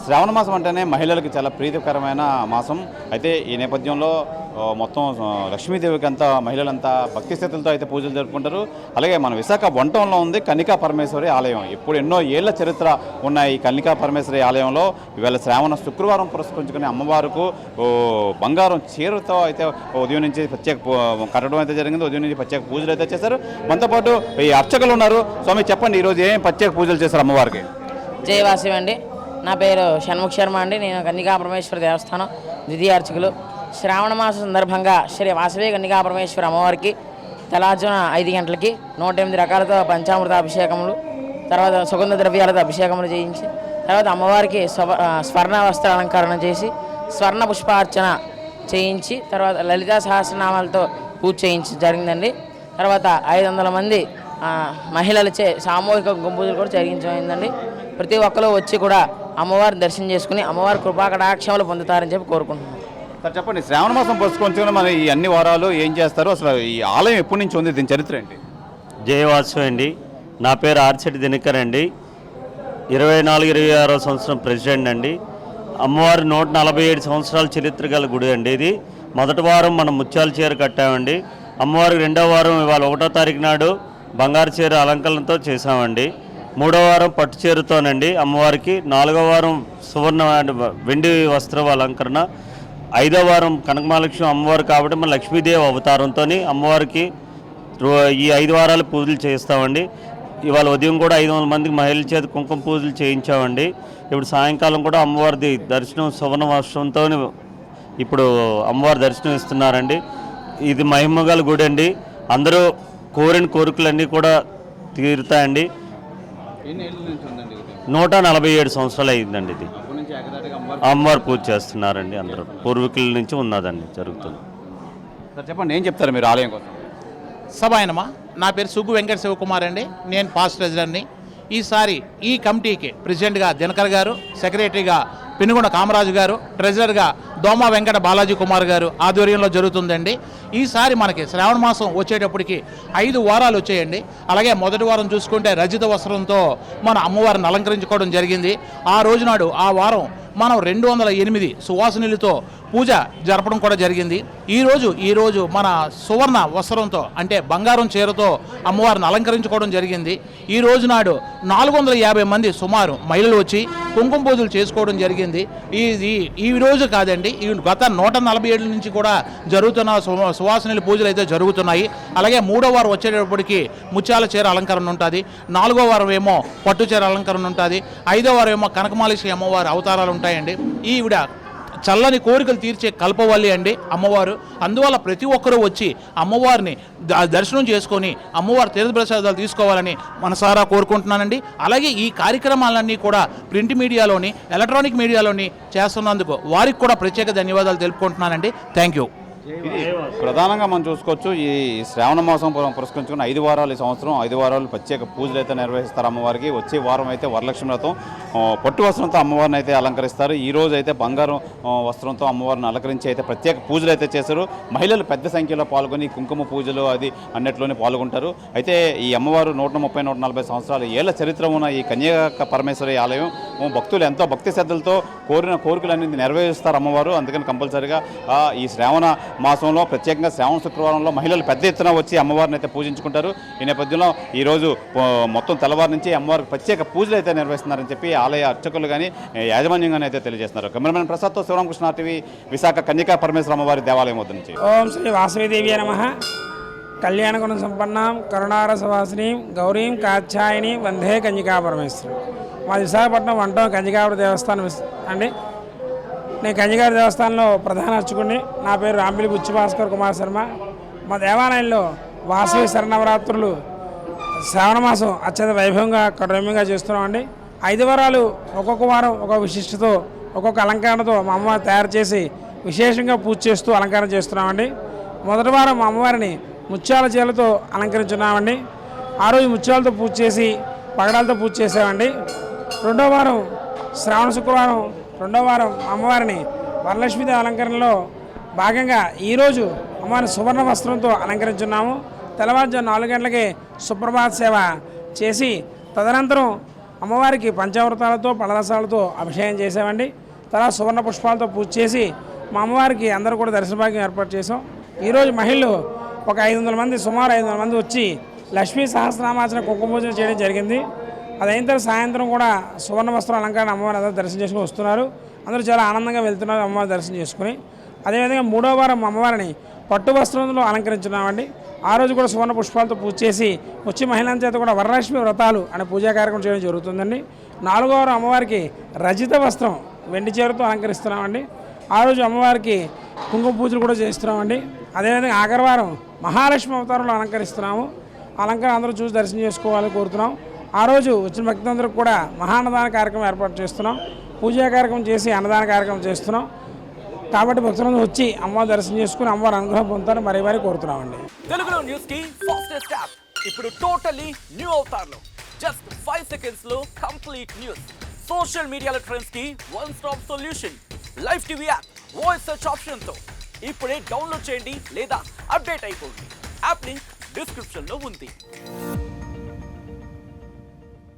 శ్రావణ మాసం అంటేనే మహిళలకు చాలా ప్రీతికరమైన మాసం. అయితే ఈ నేపథ్యంలో మొత్తం లక్ష్మీదేవికి అంతా మహిళలంతా భక్తి స్థితులతో అయితే పూజలు జరుపుకుంటారు. అలాగే మన విశాఖ వంటంలో ఉంది కన్నికా పరమేశ్వరి ఆలయం. ఇప్పుడు ఎన్నో ఏళ్ల చరిత్ర ఉన్న ఈ కన్నికా పరమేశ్వరి ఆలయంలో ఈవేళ శ్రావణ శుక్రవారం పురస్కరించుకుని అమ్మవారికి బంగారం చీరతో అయితే ఉదయం నుంచి ప్రత్యేక కట్టడం అయితే జరిగింది. ఉదయం నుంచి ప్రత్యేక పూజలు అయితే చేశారు. మనతో పాటు ఈ అర్చకులు ఉన్నారు. స్వామి చెప్పండి, ఈరోజు ఏం ప్రత్యేక పూజలు చేశారు అమ్మవారికి? జయవాసి అండి. నా పేరు షణ్ముఖ శర్మ అండి. నేను కన్నికా పరమేశ్వర దేవస్థానం ద్వితీయ అర్చకులు. శ్రావణ మాసం సందర్భంగా శ్రీ వాసవి కన్నికా పరమేశ్వర అమ్మవారికి తెల్లవారుజామున 5 గంటలకి 108 రకాలతో పంచామృత అభిషేకములు, తర్వాత సుగంధ ద్రవ్యాలతో అభిషేకములు చేయించి, తర్వాత అమ్మవారికి స్వర్ణ వస్త్ర అలంకరణ చేసి స్వర్ణ పుష్పార్చన చేయించి, తర్వాత లలితా సహస్రనామాలతో పూజ చేయించి జరిగిందండి. తర్వాత 500 మంది మహిళలచే సామూహిక గుంపూజలు కూడా జరిగించమైందండి. ప్రతి ఒక్కరు వచ్చి కూడా అమ్మవారిని దర్శనం చేసుకుని అమ్మవారి కృపాకటాక్షములు పొందుతారని చెప్పి కోరుకుంటున్నాం. సార్ చెప్పండి, శ్రావణ మాసం పురస్కరించుకుని మన ఈ అన్ని వారాలు ఏం చేస్తారు? అసలు ఈ ఆలయం ఎప్పటి నుంచి ఉంది, దీని చరిత్ర ఏంటి? జయవాసు అండి. నా పేరు ఆర్చెట్టి దినకర్ అండి. 24-26 సంవత్సరం ప్రెసిడెంట్ అండి. అమ్మవారి 147 సంవత్సరాల చరిత్ర గల గుడి అండి. ఇది మొదటి వారం మనం ముత్యాల చీర కట్టామండి. అమ్మవారికి 2వ వారం ఇవాళ 1వ తారీఖు నాడు బంగారు చీర అలంకరణతో చేసామండి. 3వ వారం పట్టు చీరతోనండి అమ్మవారికి. 4వ వారం సువర్ణ వెండి వస్త్ర అలంకరణ. 5వ వారం కనకమహాలక్ష్మి అమ్మవారు కాబట్టి మన లక్ష్మీదేవి అవతారంతో అమ్మవారికి ఈ 5 వారాలు పూజలు చేస్తామండి. ఇవాళ ఉదయం కూడా 500 మందికి మహిళల చేత కుంకుమ పూజలు చేయించామండి. ఇప్పుడు సాయంకాలం కూడా అమ్మవారిది దర్శనం సువర్ణ వస్త్రంతో ఇప్పుడు అమ్మవారి దర్శనం ఇస్తున్నారండి. ఇది మహిమగల గుడి అండి. అందరూ కోరిన కోరికలన్నీ కూడా తీరుతాయండి. 147 సంవత్సరాలు అయిందండి. ఇది అమ్మవారు పూజ చేస్తున్నారండి. అందరూ పూర్వీకుల నుంచి ఉన్నదండి జరుగుతుంది. చెప్పండి, ఏం చెప్తారు మీరు ఆలయం కోసం? సభాయనమా, నా పేరు సుగ్గు వెంకట శివకుమార్ అండి. నేను పాస్ట్ ట్రెజరర్ని. ఈసారి ఈ కమిటీకి ప్రెసిడెంట్గా దినకర్ గారు, సెక్రటరీగా పెనుగొండ కామరాజు గారు, ట్రెజరర్గా దోమ వెంకట బాలాజీ కుమార్ గారు ఆధ్వర్యంలో జరుగుతుందండి. ఈసారి మనకి శ్రావణ మాసం వచ్చేటప్పటికి 5 వారాలు వచ్చాయండి. అలాగే మొదటి వారం చూసుకుంటే రజిత వస్త్రంతో మన అమ్మవారిని అలంకరించుకోవడం జరిగింది. ఆ రోజునాడు ఆ వారం మనం 208 సువాసనలతో పూజ జరపడం కూడా జరిగింది. ఈరోజు మన సువర్ణ వస్త్రంతో అంటే బంగారం చీరతో అమ్మవారిని అలంకరించుకోవడం జరిగింది. ఈ రోజు నాడు 450 మంది సుమారు మహిళలు వచ్చి కుంకుమ పూజలు చేసుకోవడం జరిగింది. ఈ రోజు కాదండి, ఈ గత 147 నుంచి కూడా జరుగుతున్న సువాసనల పూజలు అయితే జరుగుతున్నాయి. అలాగే 3వ వారం వచ్చేటప్పటికి ముత్యాల చీర అలంకరణ ఉంటుంది. 4వ వారం ఏమో పట్టు చీర అలంకరణ ఉంటుంది. 5వ వారం ఏమో కనకమహాలక్ష్మి అమ్మవారి అవతారాలు ఉంటాయండి. ఈవిడ చల్లని కోరికలు తీర్చే కల్పవల్లి అండి అమ్మవారు. అందువల్ల ప్రతి ఒక్కరూ వచ్చి అమ్మవారిని దర్శనం చేసుకొని అమ్మవారి తీర్థప్రసాదాలు తీసుకోవాలని మనసారా కోరుకుంటున్నానండి. అలాగే ఈ కార్యక్రమాలన్నీ కూడా ప్రింట్ మీడియాలోని, ఎలక్ట్రానిక్ మీడియాలోని చేస్తున్నందుకు వారికి కూడా ప్రత్యేక ధన్యవాదాలు తెలుపుకుంటున్నానండి. Thank you. ఇది ప్రధానంగా మనం చూసుకోవచ్చు. ఈ శ్రావణ మాసం పురస్కరించుకుని 5 వారాలు ఈ సంవత్సరం 5 వారాలు ప్రత్యేక పూజలు అయితే నిర్వహిస్తారు అమ్మవారికి. వచ్చే వారం అయితే వరలక్ష్మి వ్రతం, పట్టు వస్త్రంతో అమ్మవారిని అయితే అలంకరిస్తారు. ఈ రోజు అయితే బంగారం వస్త్రంతో అమ్మవారిని అలంకరించి అయితే ప్రత్యేక పూజలు అయితే చేశారు. మహిళలు పెద్ద సంఖ్యలో పాల్గొని కుంకుమ పూజలు అది అన్నిట్లోనే పాల్గొంటారు. అయితే ఈ అమ్మవారు 130-140 సంవత్సరాల ఏళ్ల చరిత్ర ఉన్న ఈ కన్యకా పరమేశ్వరి ఆలయం భక్తులు ఎంతో భక్తి శ్రద్ధలతో కోరిన కోరికలన్నీ నెరవేరుస్తారు అమ్మవారు. అందుకని కంపల్సరిగా ఈ శ్రావణ మాసంలో ప్రత్యేకంగా శ్రావణ శుక్రవారంలో మహిళలు పెద్ద ఎత్తున వచ్చి అమ్మవారిని అయితే పూజించుకుంటారు. ఈ నేపథ్యంలో ఈరోజు మొత్తం తెల్లవారు నుంచి అమ్మవారికి ప్రత్యేక పూజలు అయితే నిర్వహిస్తున్నారని చెప్పి ఆలయ అర్చకులు కానీ యాజమాన్యం కానీ అయితే తెలియజేస్తున్నారు. కెమెరామెన్ ప్రసాద్తో శివరామకృష్ణ టీవీ, విశాఖ కన్యకా పరమేశ్వర అమ్మవారి దేవాలయం వద్ద నుంచి. ఓం శ్రీ వాసవిదేవి నమః. కళ్యాణగుణ సంపన్నాం కరుణారసవాసినీం గౌరీం కాత్యాయని వందే కన్యకా పరమేశ్వరం. మా విశాఖపట్నం వంటం కన్యకాపుర దేవస్థానం అండి. నేను కన్యకాపుర దేవస్థానంలో ప్రధాన అర్చకుడిని. నా పేరు రాంబిలి బుచ్చి భాస్కర్ కుమార్ శర్మ. మా దేవాలయంలో వాసవి శరణవరాత్రులు శ్రావణ మాసం అత్యంత వైభవంగా రమ్యంగా చేస్తున్నామండి. 5 వారాలు ఒక్కొక్క వారం ఒక్కొక్క విశిష్టతో ఒక్కొక్క అలంకరణతో మా అమ్మవారిని తయారు చేసి విశేషంగా పూజ చేస్తూ అలంకరణ చేస్తున్నామండి. మొదటి వారం మా అమ్మవారిని ముత్యాల చీరలతో అలంకరించున్నామండి. ఆ రోజు ముత్యాలతో పూజ చేసి పగడాలతో పూజ చేసామండి. 2వ వారం శ్రావణ శుక్రవారం 2వ వారం అమ్మవారిని వరలక్ష్మీదేవి అలంకరణలో భాగంగా ఈరోజు అమ్మవారిని సువర్ణ వస్త్రంతో అలంకరించున్నాము. తెల్లవారుజాము 4 గంటలకే సుప్రభాత సేవ చేసి తదనంతరం అమ్మవారికి పంచామృతాలతో పలరసాలతో అభిషేకం చేసామండి. తర్వాత సువర్ణ పుష్పాలతో పూజ చేసి మా అమ్మవారికి అందరూ కూడా దర్శన భాగ్యం ఏర్పాటు చేసాం. ఈరోజు మహిళలు ఒక 500 మంది, సుమారు 500 మంది వచ్చి లక్ష్మీ సహస్రనామార్చన కుంకుమ పూజ చేయడం జరిగింది. అది అయిన తర్వాత సాయంత్రం కూడా సువర్ణ వస్త్ర అలంకరణ అమ్మవారి అందరూ దర్శనం చేసుకుని వస్తున్నారు. అందరూ చాలా ఆనందంగా వెళ్తున్నారు అమ్మవారి దర్శనం చేసుకుని. అదేవిధంగా 3వ వారం అమ్మవారిని పట్టు వస్త్రంలో అలంకరించున్నామండి. ఆ రోజు కూడా సువర్ణ పుష్పాలతో పూజ చేసి వచ్చి మహిళల చేత కూడా వరలక్ష్మి వ్రతాలు అనే పూజా కార్యక్రమం చేయడం జరుగుతుందండి. 4వ వారం అమ్మవారికి రజిత వస్త్రం వెండి చీరతో అలంకరిస్తున్నామండి. ఆ రోజు అమ్మవారికి కుంకుమ పూజలు కూడా చేస్తున్నామండి. అదేవిధంగా ఆఖరి వారం మహాలక్ష్మి అవతారంలో అలంకరిస్తున్నాము. అలంకరణ అందరూ చూసి దర్శనం చేసుకోవాలని కోరుతున్నాం. ఆ రోజు వచ్చిన భక్తులందరికీ కూడా మహాన్నదాన కార్యక్రమం ఏర్పాటు చేస్తున్నాం. పూజా కార్యక్రమం చేసి అన్నదాన కార్యక్రమం చేస్తున్నాం. కాబట్టి భక్తులందరూ వచ్చి అమ్మవారి దర్శనం చేసుకుని అమ్మవారి అనుగ్రహం పొందుతారని మరీ కోరుతున్నామండి. తెలుగులో న్యూస్ కి ఫాస్టెస్ట్ యాప్ ఇప్పుడు టోటలీ న్యూ అవతార్లో జస్ట్ 5 seconds లో కంప్లీట్ న్యూస్. సోషల్ మీడియాలో ట్రెండ్స్ కి one stop solution. Live TV app voice search option తో ఇప్పుడే డౌన్లోడ్ చేయండి లేదా అప్డేట్ అయిపోండి. యాప్ లింక్ డిస్క్రిప్షన్ లో ఉంది.